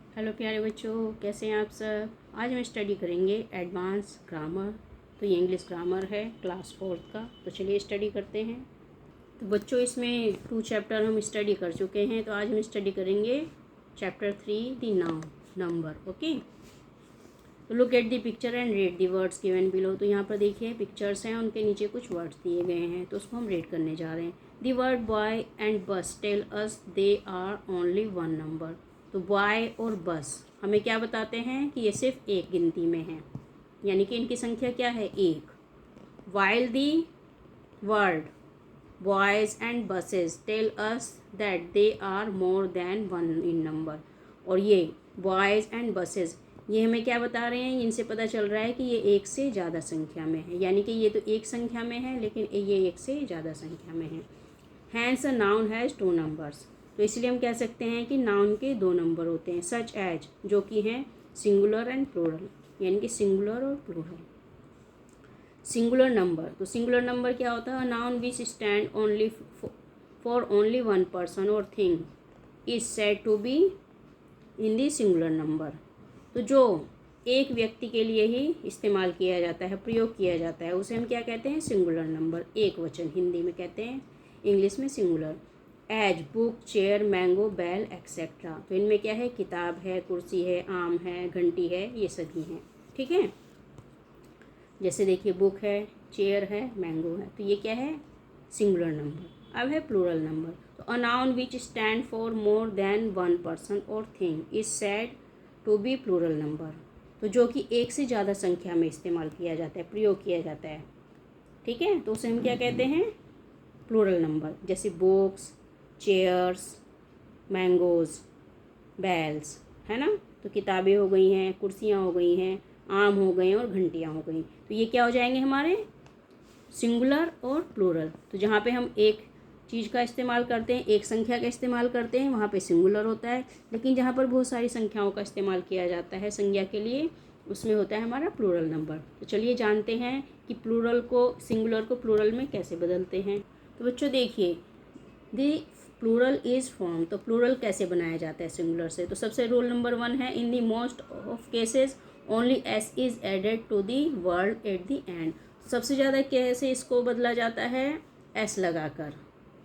Hello प्यारे बच्चों, कैसे हैं आप सब। आज हम स्टडी करेंगे एडवांस ग्रामर। तो ये इंग्लिश ग्रामर है क्लास 4th का। तो चलिए स्टडी करते हैं। तो बच्चों, इसमें 2 चैप्टर हम स्टडी कर चुके हैं। तो आज हम स्टडी करेंगे chapter 3 the noun number. Okay, तो look at the picture and read the words given below. तो यहाँ पर देखिए पिक्चर्स हैं, उनके नीचे कुछ वर्ड्स दिए गए हैं, तो उसको हम रीड करने जा रहे हैं। The word boy and bus tell us they are only one number. तो बॉय और बस हमें क्या बताते हैं कि ये सिर्फ एक गिनती में है, यानी कि इनकी संख्या क्या है, एक। While the word boys and buses tell us that they are more than one in number. और ये बॉयज़ एंड बसेस, ये हमें क्या बता रहे हैं, इनसे पता चल रहा है कि ये एक से ज़्यादा संख्या में है, यानी कि ये तो एक संख्या में है लेकिन ये एक से ज़्यादा संख्या में है। Hence a noun has 2 numbers. तो इसलिए हम कह सकते हैं कि नाउन के 2 नंबर होते हैं, सच एज, जो कि हैं सिंगुलर एंड प्लूरल, यानी कि सिंगुलर और प्लूरल। सिंगुलर नंबर, तो सिंगुलर नंबर क्या होता है, noun which stand only for only one person और thing is said to be in the singular number. तो जो एक व्यक्ति के लिए ही इस्तेमाल किया जाता है, प्रयोग किया जाता है, उसे हम क्या कहते हैं, सिंगुलर नंबर, एक वचन हिंदी में कहते हैं, इंग्लिश में singular. As book, chair, mango, bell etcetera. तो इनमें क्या है, किताब है, कुर्सी है, आम है, घंटी है, ये सभी हैं। ठीक है, जैसे देखिए बुक है, चेयर है, मैंगो है, तो ये क्या है, सिंगुलर नंबर। अब है प्लूरल नंबर। तो a noun which stand for more than one person और thing is said to be plural number. तो जो कि एक से ज़्यादा संख्या में इस्तेमाल किया जाता है, प्रयोग किया जाता है, ठीक है, तो उसे हम क्या कहते हैं, प्लूरल नंबर। जैसे बुक्स, चेयर्स, मैंगोज़, बैल्स, है ना। तो किताबें हो गई हैं, कुर्सियाँ हो गई हैं, आम हो गए और घंटियाँ हो गई। तो ये क्या हो जाएंगे हमारे, सिंगुलर और प्लूरल। तो जहाँ पे हम एक चीज़ का इस्तेमाल करते हैं, एक संख्या का इस्तेमाल करते हैं, वहाँ पे सिंगुलर होता है। लेकिन जहाँ पर बहुत सारी संख्याओं का इस्तेमाल किया जाता है संज्ञा के लिए, उसमें होता है हमारा प्लूरल नंबर। तो चलिए जानते हैं कि प्लूरल को, सिंगुलर को प्लूरल में कैसे बदलते हैं। तो बच्चों देखिए, दी प्लूरल इज़ फॉर्म। तो प्लूरल कैसे बनाया जाता है सिंगुलर से। तो सबसे रूल नंबर 1 है, in the most of cases only s is added to the word at the end. सबसे ज़्यादा कैसे इसको बदला जाता है, एस लगाकर,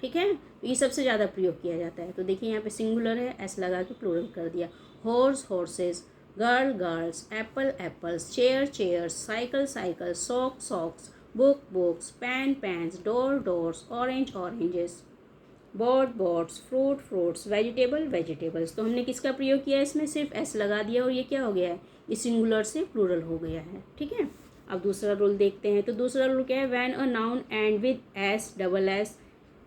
ठीक है, तो ये सबसे ज़्यादा प्रयोग किया जाता है। तो देखिए यहाँ पे सिंगुलर है, एस लगा के प्लूरल कर दिया। Horse horses, girl girls, apple apples, chair chairs, cycle cycles, sock socks, book books, pen pens, door doors, orange oranges, bird birds, fruit fruits, vegetable vegetables. तो हमने किसका प्रयोग किया है, इसमें सिर्फ एस लगा दिया और ये क्या हो गया है, ये सिंगुलर से प्लूरल हो गया है। ठीक है, अब दूसरा रूल देखते हैं। तो दूसरा रूल क्या है, when a noun end with S double S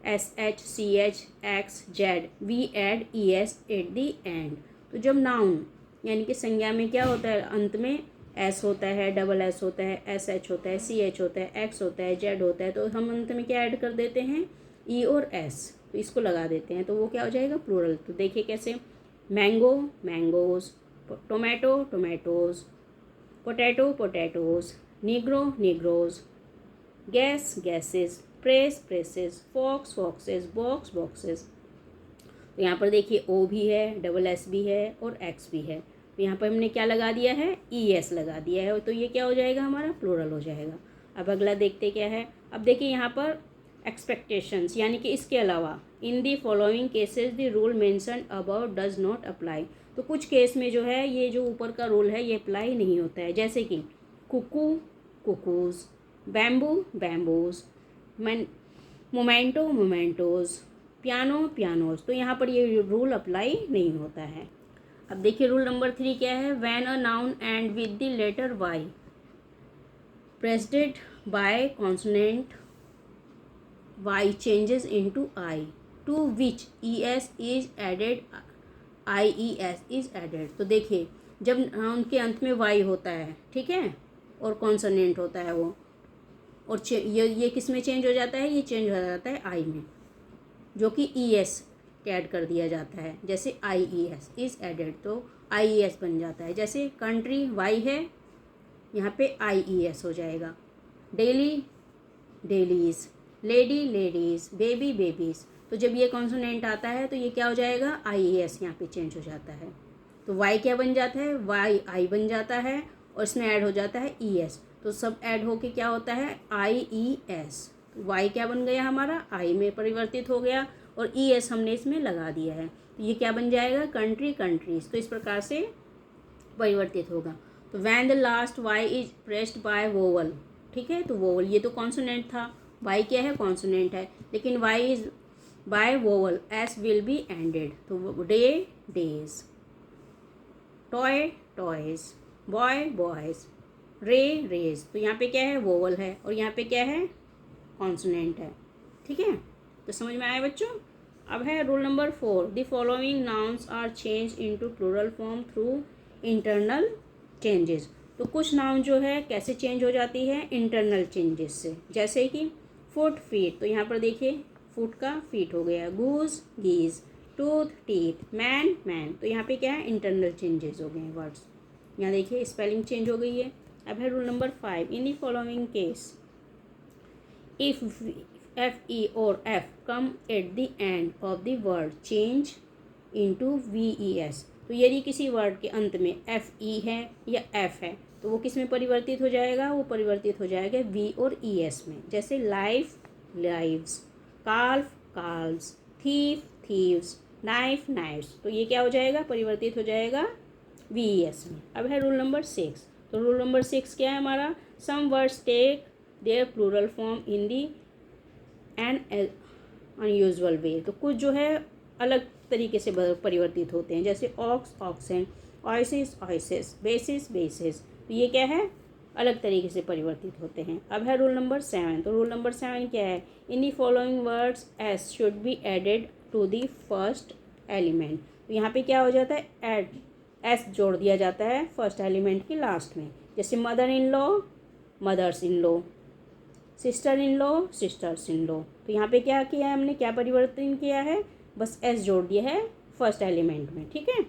S H C H X Z V add E S at the end. तो जब नाउन यानी कि संज्ञा में क्या होता है, अंत में एस होता है, डबल एस होता है, एस एच होता है, सी एच होता है, एक्स होता है, जेड होता है, तो हम अंत में क्या ऐड कर देते हैं, ई और एस। तो इसको लगा देते हैं, तो वो क्या हो जाएगा, प्लूरल। तो देखिए कैसे, mango mangoes, tomato tomatoes, potato potatoes, negro negroes, gas gases, press presses, fox foxes, box boxes. तो यहाँ पर देखिए ओ भी है, डबल एस भी है और एक्स भी है। तो यहाँ पर हमने क्या लगा दिया है, ई एस लगा दिया है, तो ये क्या हो जाएगा, हमारा प्लूरल हो जाएगा। अब अगला देखते क्या है। अब देखिए यहाँ पर एक्सपेक्टेशंस, यानी कि इसके अलावा, in the following cases the rule mention about does not apply. तो कुछ केस में जो है, ये जो ऊपर का रूल है ये अप्लाई नहीं होता है, जैसे कि cuckoo cuckoos, bamboo bamboos, memento mementos, piano pianos. तो यहाँ पर ये रूल अप्लाई नहीं होता है। अब देखिए रूल नंबर 3 क्या है, when a noun end with the letter Y preceded by consonant y changes into I, to which es is added, ies is added। तो देखिए जब उनके अंत में y होता है, ठीक है, और कॉन्सोनेंट होता है वो, और ये किस में चेंज हो जाता है, ये चेंज हो जाता है आई में, जो कि ई एस ऐड कर दिया जाता है। जैसे आई ई एस इज़ एडेड, तो आई ई एस बन जाता है। जैसे कंट्री वाई है, यहाँ पे आई ई एस हो जाएगा। Daily dailies, lady ladies, baby babies. तो जब ये कॉन्सोनेंट आता है तो ये क्या हो जाएगा, आई ई एस यहाँ पे चेंज हो जाता है। तो वाई क्या बन जाता है, वाई आई बन जाता है और इसमें ऐड हो जाता है ई एस, तो सब ऐड होके क्या होता है आई ई एस। वाई क्या बन गया हमारा, आई में परिवर्तित हो गया और ई एस हमने इसमें लगा दिया है, तो ये क्या बन जाएगा, कंट्री कंट्रीज। तो इस प्रकार से परिवर्तित होगा। तो when the last Y is pressed by vowel, ठीक है, तो वोवल ये तो कॉन्सोनेंट था, वाई क्या है कॉन्सोनेंट है, लेकिन y is by vowel s will be ended. तो day days, toy toys, boy boys, ray rays. तो यहाँ पे क्या है वोवल है और यहाँ पे क्या है कॉन्सोनेंट है, ठीक है। तो समझ में आया बच्चों। अब है rule number 4, the following nouns are change into plural form through internal changes. तो कुछ नाउन जो है कैसे चेंज हो जाती है, इंटरनल चेंजेस से, जैसे कि फुट फीट, तो यहाँ पर देखिए फुट का फीट हो गया, गूज गीज, टूथ टीथ, मैन मैन। तो यहाँ पे क्या है इंटरनल चेंजेस हो गए हैं वर्ड्स। यहाँ देखिए स्पेलिंग चेंज हो गई है। अब है rule number 5, in the following case if fe or f come at the end of the word change into ves। तो यदि किसी वर्ड के अंत में एफ ई है या एफ है तो वो किस में परिवर्तित हो जाएगा, वो परिवर्तित हो जाएगा वी और ई एस में। जैसे life lives, calf calves, thief thieves, knife knifes. तो ये क्या हो जाएगा, परिवर्तित हो जाएगा वी ई एस में। अब है रूल नंबर 6। तो रूल नंबर 6 क्या है हमारा, some words take their plural form in the an unusual way. तो कुछ जो है अलग तरीके से परिवर्तित होते हैं, जैसे ऑक्स ऑक्सेन, ऑयसिस ऑयसिस, बेसिस बेसिस। तो ये क्या है अलग तरीके से परिवर्तित होते हैं। अब है रूल नंबर 7। तो रूल नंबर 7 क्या है, in the following words s should be added to the first element. तो यहाँ पे क्या हो जाता है, एड एस जोड़ दिया जाता है फर्स्ट एलिमेंट के लास्ट में। जैसे mother in law, mother's in law, sister in law, sisters in law. तो यहाँ पे क्या किया है हमने, क्या परिवर्तन किया है, बस एस जोड़ दिया है फर्स्ट एलिमेंट में, ठीक है।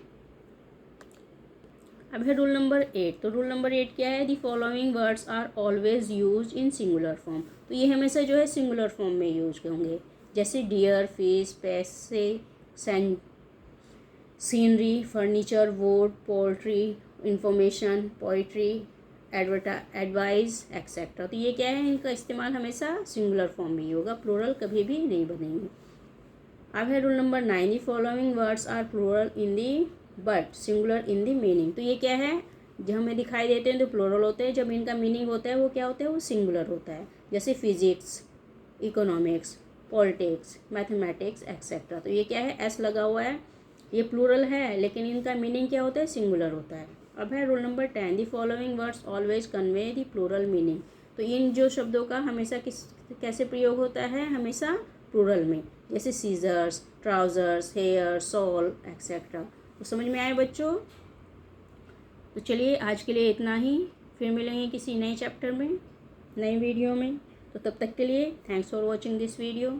अब है रूल नंबर 8। तो रूल नंबर 8 क्या है, the following words are always use in singular form. तो ये हमेशा जो है सिंगुलर फॉर्म में यूज होंगे, जैसे डियर, फिश, पैसे, scenery, furniture, would, poultry, information, poetry, advice etcetera. तो ये क्या है, इनका इस्तेमाल हमेशा सिंगुलर फॉर्म में ही होगा, प्लूरल कभी भी नहीं बनेंगे। अब है rule number 9, the following words are plural in the but singular in the meaning. तो ये क्या है, जब हमें दिखाई देते हैं तो प्लूरल होते हैं, जब इनका मीनिंग होता है वो क्या होता है, वो सिंगुलर होता है। जैसे physics, economics, politics, mathematics etcetera. तो ये क्या है, एस लगा हुआ है, ये प्लूरल है लेकिन इनका मीनिंग क्या होता है, सिंगुलर होता है। अब है rule number 10, the following words always convey the plural meaning. तो इन जो शब्दों का हमेशा कैसे प्रयोग होता है, हमेशा प्लूरल में, जैसे scissors, trousers, hair, soul etcetera. तो समझ में आए बच्चों। तो चलिए आज के लिए इतना ही, फिर मिलेंगे किसी नए चैप्टर में, नए वीडियो में। तो तब तक के लिए thanks for watching this video.